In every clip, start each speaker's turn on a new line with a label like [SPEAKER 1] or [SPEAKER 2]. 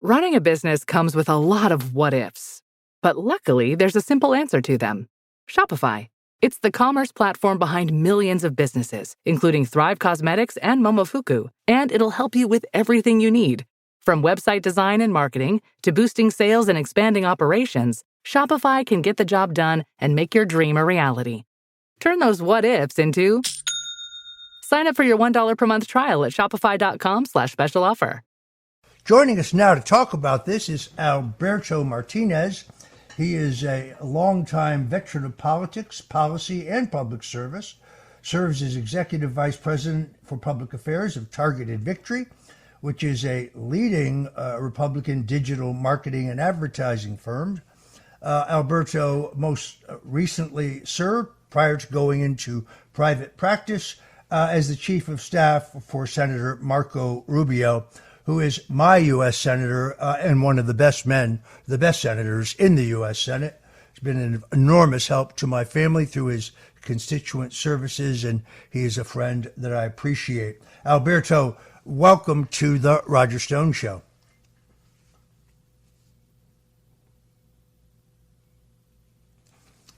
[SPEAKER 1] Running a business comes with a lot of what-ifs. But luckily, there's a simple answer to them. Shopify. It's the commerce platform behind millions of businesses, including Thrive Cosmetics and Momofuku, and it'll help you with everything you need. From website design and marketing to boosting sales and expanding operations, Shopify can get the job done and make your dream a reality. Turn those what-ifs into... Sign up for your $1 per month trial at shopify.com/special offer.
[SPEAKER 2] Joining us now to talk about this is Alberto Martinez. He is a longtime veteran of politics, policy, and public service, serves as Executive Vice President for Public Affairs of Targeted Victory, which is a leading Republican digital marketing and advertising firm. Alberto most recently served, prior to going into private practice, as the Chief of Staff for Senator Marco Rubio, who is my U.S. Senator and one of the best senators in the U.S. Senate. He's been an enormous help to my family through his constituent services, and he is a friend that I appreciate. Alberto, welcome to the Roger Stone Show.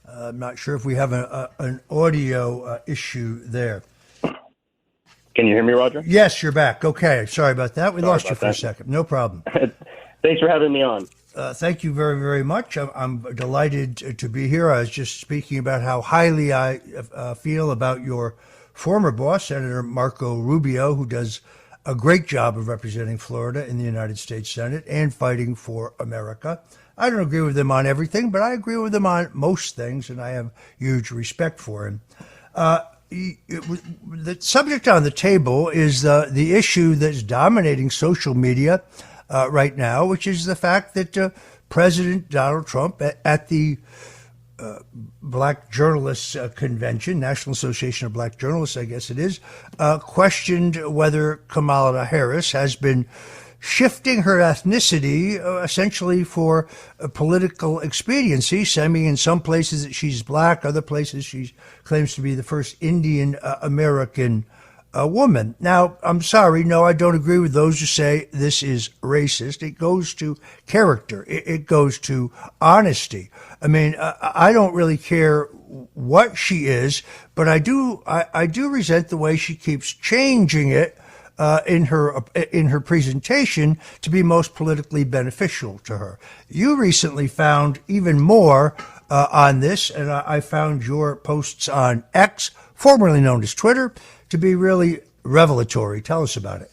[SPEAKER 2] I'm not sure if we have an audio issue there.
[SPEAKER 3] Can you hear me, Roger?
[SPEAKER 2] Yes, you're back. Okay. Sorry about that. We lost you for a second. No problem.
[SPEAKER 3] Thanks for having me on.
[SPEAKER 2] Thank you very, very much. I'm delighted to be here. I was just speaking about how highly I feel about your former boss, Senator Marco Rubio, who does a great job of representing Florida in the United States Senate and fighting for America. I don't agree with him on everything, but I agree with him on most things, and I have huge respect for him. The subject on the table is the issue that's dominating social media right now, which is the fact that President Donald Trump at the Black Journalists Convention, National Association of Black Journalists, I guess it is, questioned whether Kamala Harris has been shifting her ethnicity essentially for political expediency, saying in some places that she's black, other places she claims to be the first Indian American woman. Now, I'm sorry, no, I don't agree with those who say this is racist. It goes to character. It goes to honesty. I mean, I don't really care what she is, but I do resent the way she keeps changing it in her presentation to be most politically beneficial to her. You recently found even more on this, and I found your posts on X, formerly known as Twitter, to be really revelatory. Tell us about it.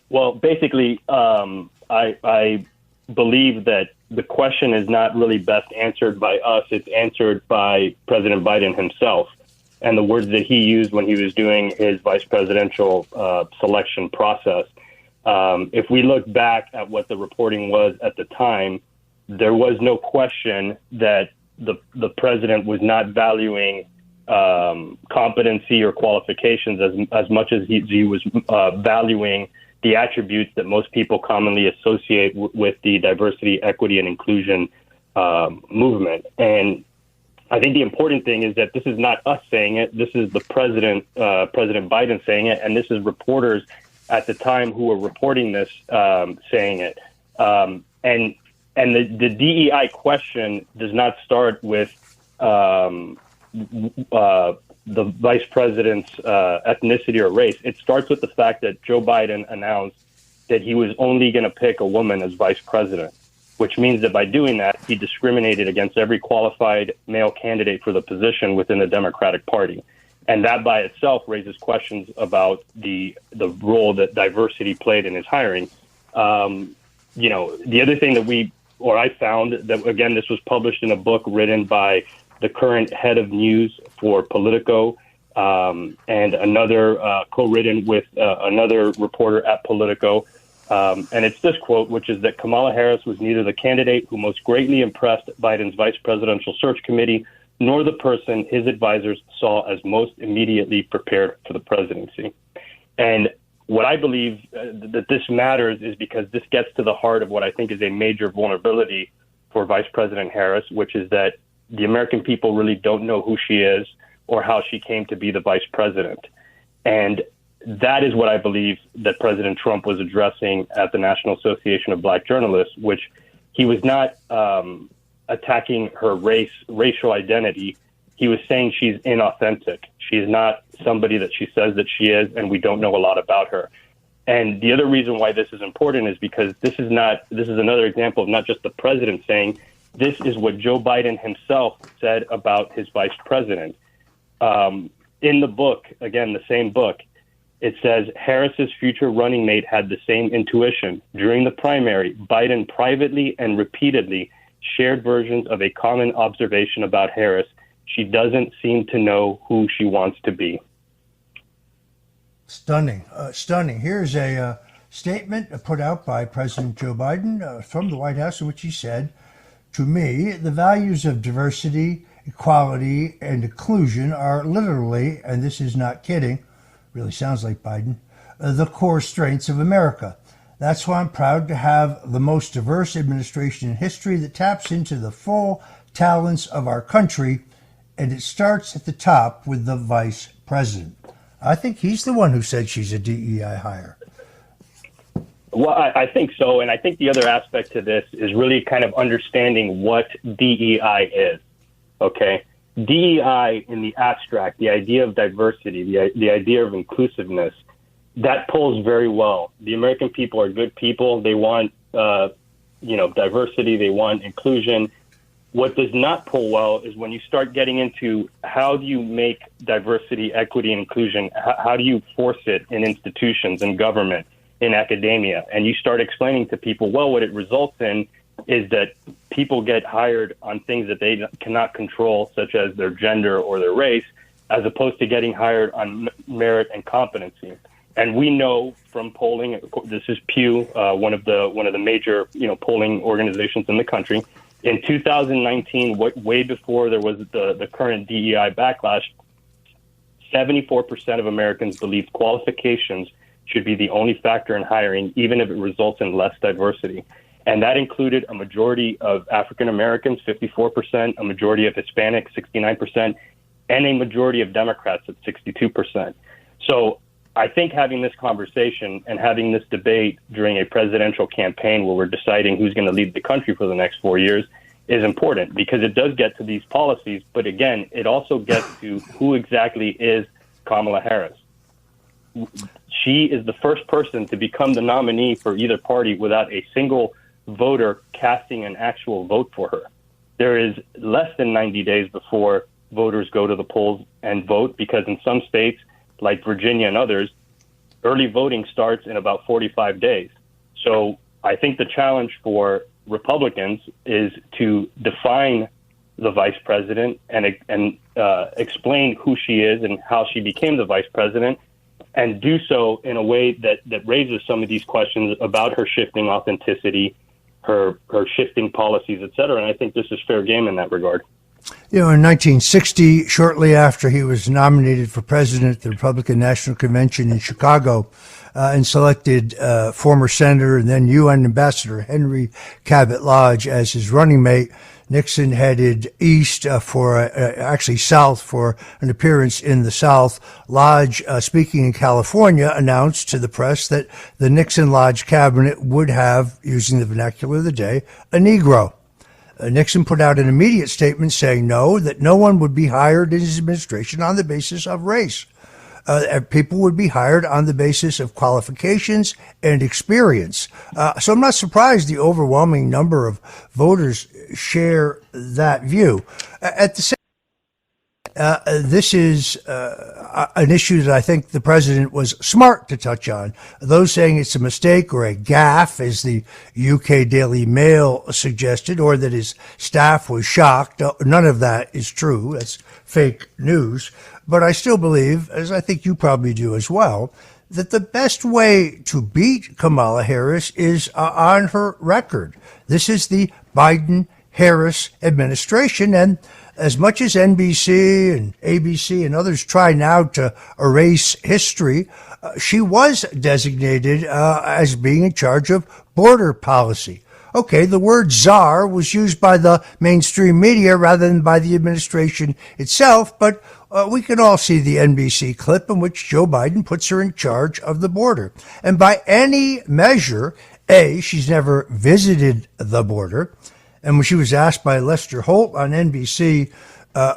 [SPEAKER 3] Well, basically, I believe that the question is not really best answered by us. It's answered by President Biden himself and the words that he used when he was doing his vice presidential selection process. If we look back at what the reporting was at the time, there was no question that the president was not valuing competency or qualifications as much as he was valuing the attributes that most people commonly associate with the diversity, equity, and inclusion movement. And I think the important thing is that this is not us saying it. This is the President Biden saying it, and this is reporters at the time who were reporting this saying it. And the DEI question does not start with the vice president's ethnicity or race. It starts with the fact that Joe Biden announced that he was only going to pick a woman as vice president, which means that by doing that, he discriminated against every qualified male candidate for the position within the Democratic Party. And that by itself raises questions about the role that diversity played in his hiring. The other thing that I found that, again, this was published in a book written by the current head of news for Politico, and another co-written with another reporter at Politico. And it's this quote, which is that Kamala Harris was neither the candidate who most greatly impressed Biden's vice presidential search committee, nor the person his advisors saw as most immediately prepared for the presidency. And what I believe that this matters is because this gets to the heart of what I think is a major vulnerability for Vice President Harris, which is that the American people really don't know who she is or how she came to be the vice president. And that is what I believe that President Trump was addressing at the National Association of Black Journalists, which he was not attacking her racial identity. He was saying she's inauthentic. She's not somebody that she says that she is, and we don't know a lot about her. And the other reason why this is important is because this is another example of not just the president saying, this is what Joe Biden himself said about his vice president. In the book, again, the same book, it says Harris's future running mate had the same intuition. During the primary, Biden privately and repeatedly shared versions of a common observation about Harris. She doesn't seem to know who she wants to be.
[SPEAKER 2] Stunning. Here's a statement put out by President Joe Biden from the White House in which he said, "To me, the values of diversity, equality, and inclusion are literally, and this is not kidding, really sounds like Biden, the core strengths of America. That's why I'm proud to have the most diverse administration in history that taps into the full talents of our country, and it starts at the top with the vice president." I think he's the one who said she's a DEI hire.
[SPEAKER 3] Well, I think so. And I think the other aspect to this is really kind of understanding what DEI is. Okay. DEI in the abstract, the idea of diversity, the idea of inclusiveness, that pulls very well. The American people are good people. They want, diversity. They want inclusion. What does not pull well is when you start getting into how do you make diversity, equity, and inclusion, how do you force it in institutions, in government, in academia, and you start explaining to people, well, what it results in is that people get hired on things that they cannot control, such as their gender or their race, as opposed to getting hired on merit and competency. And we know from polling, this is Pew, one of the major polling organizations in the country. In 2019, way before there was the current DEI backlash, 74% of Americans believed qualifications should be the only factor in hiring, even if it results in less diversity. And that included a majority of African Americans, 54%, a majority of Hispanics, 69%, and a majority of Democrats at 62%. So I think having this conversation and having this debate during a presidential campaign where we're deciding who's going to lead the country for the next 4 years is important, because it does get to these policies. But again, it also gets to who exactly is Kamala Harris. She is the first person to become the nominee for either party without a single voter casting an actual vote for her. There is less than 90 days before voters go to the polls and vote, because in some states, like Virginia and others, early voting starts in about 45 days. So I think the challenge for Republicans is to define the vice president and explain who she is and how she became the vice president, and do so in a way that raises some of these questions about her shifting authenticity, her shifting policies, et cetera. And I think this is fair game in that regard.
[SPEAKER 2] In 1960, shortly after he was nominated for president at the Republican National Convention in Chicago, and selected former Senator and then UN Ambassador Henry Cabot Lodge as his running mate, Nixon headed east south for an appearance in the South. Lodge, speaking in California, announced to the press that the Nixon-Lodge cabinet would have, using the vernacular of the day, a Negro. Nixon put out an immediate statement saying that no one would be hired in his administration on the basis of race. People would be hired on the basis of qualifications and experience. So I'm not surprised the overwhelming number of voters share that view. At the same this is an issue that I think the president was smart to touch on. Those saying it's a mistake or a gaffe, as the UK Daily Mail suggested, or that his staff was shocked, none of that is true. That's fake news. But I still believe, as I think you probably do as well, that the best way to beat Kamala Harris is on her record. This is the Biden-Harris administration, and as much as NBC and ABC and others try now to erase history, she was designated as being in charge of border policy. Okay, the word czar was used by the mainstream media rather than by the administration itself, but we can all see the NBC clip in which Joe Biden puts her in charge of the border. And by any measure, A, she's never visited the border. And when she was asked by Lester Holt on NBC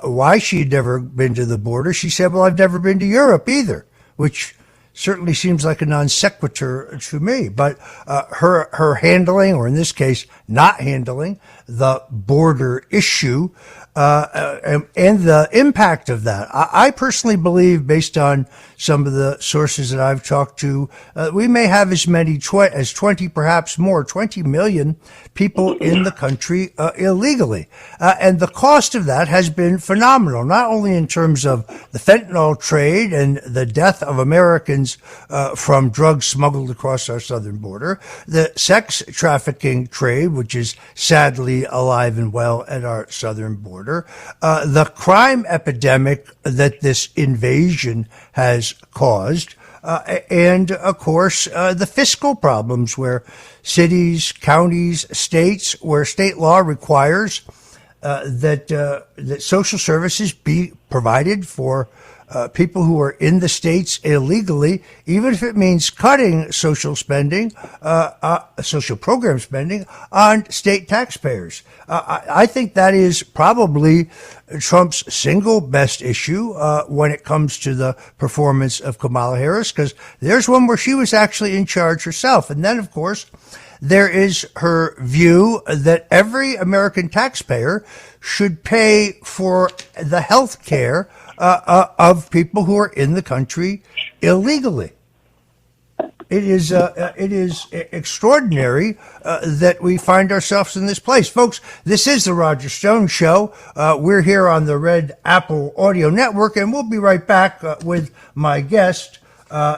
[SPEAKER 2] why she'd never been to the border, she said, well, I've never been to Europe either, which certainly seems like a non sequitur to me. But her handling, or in this case, not handling the border issue and the impact of that. I personally believe, based on some of the sources that I've talked to, we may have as many as 20, perhaps more, 20 million people in the country illegally. And the cost of that has been phenomenal, not only in terms of the fentanyl trade and the death of Americans from drugs smuggled across our southern border, the sex trafficking trade, which is sadly alive and well at our southern border, the crime epidemic that this invasion has caused, and of course the fiscal problems where cities, counties, states, where state law requires that social services be provided for people who are in the states illegally, even if it means cutting social spending, social program spending on state taxpayers. I think that is probably Trump's single best issue when it comes to the performance of Kamala Harris, because there's one where she was actually in charge herself. And then, of course, there is her view that every American taxpayer should pay for the health care of people who are in the country illegally. It is extraordinary that we find ourselves in this place. Folks, this is the Roger Stone Show. We're here on the Red Apple Audio Network, and we'll be right back with my guest.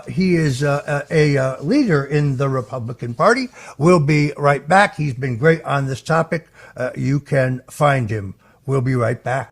[SPEAKER 2] He is a leader in the Republican Party. We'll be right back. He's been great on this topic. You can find him. We'll be right back.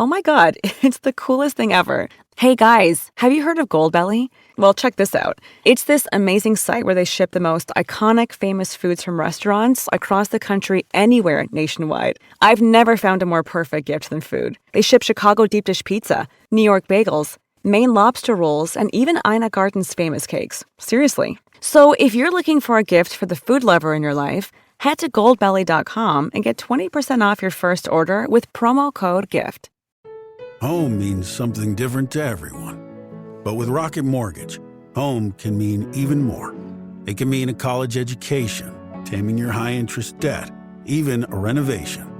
[SPEAKER 4] Oh my God, it's the coolest thing ever. Hey guys, have you heard of Goldbelly? Well, check this out. It's this amazing site where they ship the most iconic, famous foods from restaurants across the country, anywhere nationwide. I've never found a more perfect gift than food. They ship Chicago deep dish pizza, New York bagels, Maine lobster rolls, and even Ina Garten's famous cakes. Seriously. So if you're looking for a gift for the food lover in your life, head to goldbelly.com and get 20% off your first order with promo code GIFT.
[SPEAKER 5] Home means something different to everyone. But with Rocket Mortgage, home can mean even more. It can mean a college education, taming your high-interest debt, even a renovation.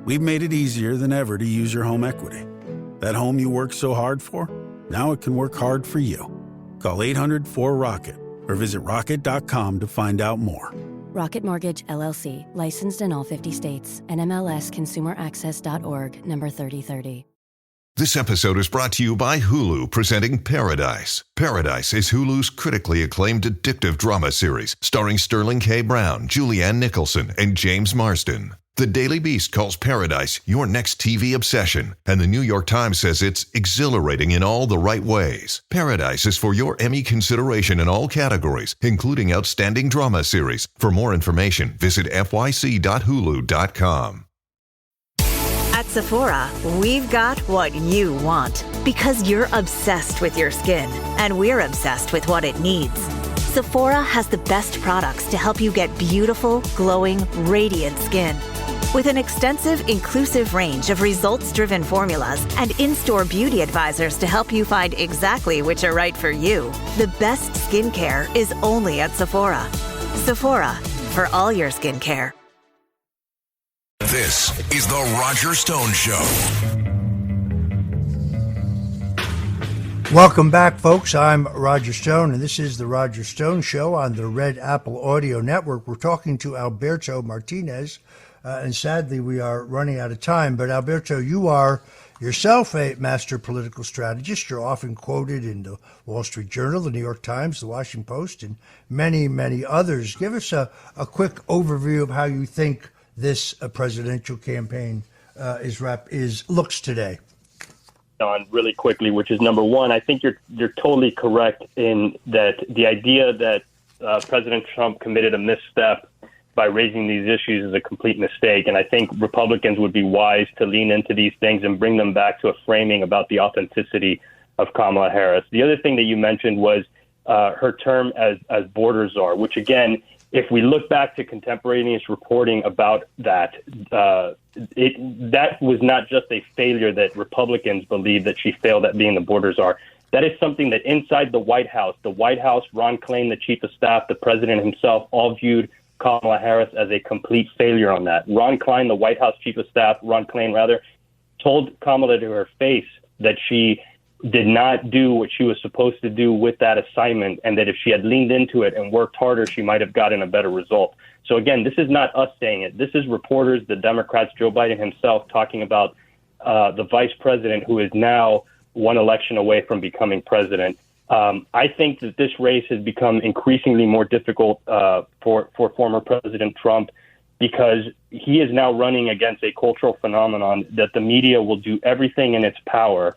[SPEAKER 5] We've made it easier than ever to use your home equity. That home you worked so hard for, now it can work hard for you. Call 800-4ROCKET or visit rocket.com to find out more.
[SPEAKER 6] Rocket Mortgage, LLC, licensed in all 50 states, and MLSConsumerAccess.org, number 3030.
[SPEAKER 7] This episode is brought to you by Hulu, presenting Paradise. Paradise is Hulu's critically acclaimed addictive drama series, starring Sterling K. Brown, Julianne Nicholson, and James Marsden. The Daily Beast calls Paradise your next TV obsession, and the New York Times says it's exhilarating in all the right ways. Paradise is for your Emmy consideration in all categories, including Outstanding Drama Series. For more information, visit fyc.hulu.com.
[SPEAKER 8] At Sephora, we've got what you want because you're obsessed with your skin and we're obsessed with what it needs. Sephora has the best products to help you get beautiful, glowing, radiant skin. With an extensive, inclusive range of results-driven formulas and in-store beauty advisors to help you find exactly which are right for you, the best skincare is only at Sephora. Sephora, for all your skincare.
[SPEAKER 9] This is the Roger Stone Show.
[SPEAKER 2] Welcome back, folks. I'm Roger Stone, and this is the Roger Stone Show on the Red Apple Audio Network. We're talking to Alberto Martinez, and sadly, we are running out of time. But Alberto, you are yourself a master political strategist. You're often quoted in the Wall Street Journal, the New York Times, the Washington Post, and many, many others. Give us a quick overview of how you think this presidential campaign looks today.
[SPEAKER 3] on really quickly, which is number one. I think you're totally correct in that the idea that President Trump committed a misstep by raising these issues is a complete mistake. And I think Republicans would be wise to lean into these things and bring them back to a framing about the authenticity of Kamala Harris. The other thing that you mentioned was her term as border czar, which again, if we look back to contemporaneous reporting about that, that was not just a failure that Republicans believe that she failed at being the border czar. That is something that inside the White House, Ron Klain, the chief of staff, the president himself, all viewed Kamala Harris as a complete failure on that. Ron Klain, the White House chief of staff, Ron Klain rather, told Kamala to her face that she did not do what she was supposed to do with that assignment, and that if she had leaned into it and worked harder, she might have gotten a better result. So again, this is not us saying it. This is reporters, the Democrats, Joe Biden himself, talking about the vice president who is now one election away from becoming president. I think that this race has become increasingly more difficult for former President Trump because he is now running against a cultural phenomenon that the media will do everything in its power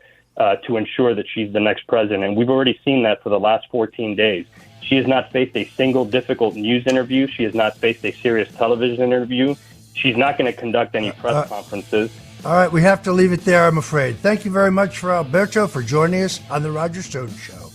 [SPEAKER 3] to ensure that she's the next president. And we've already seen that for the last 14 days. She has not faced a single difficult news interview. She has not faced a serious television interview. She's not going to conduct any press conferences.
[SPEAKER 2] All right, we have to leave it there, I'm afraid. Thank you very much for Alberto for joining us on The Roger Stone Show.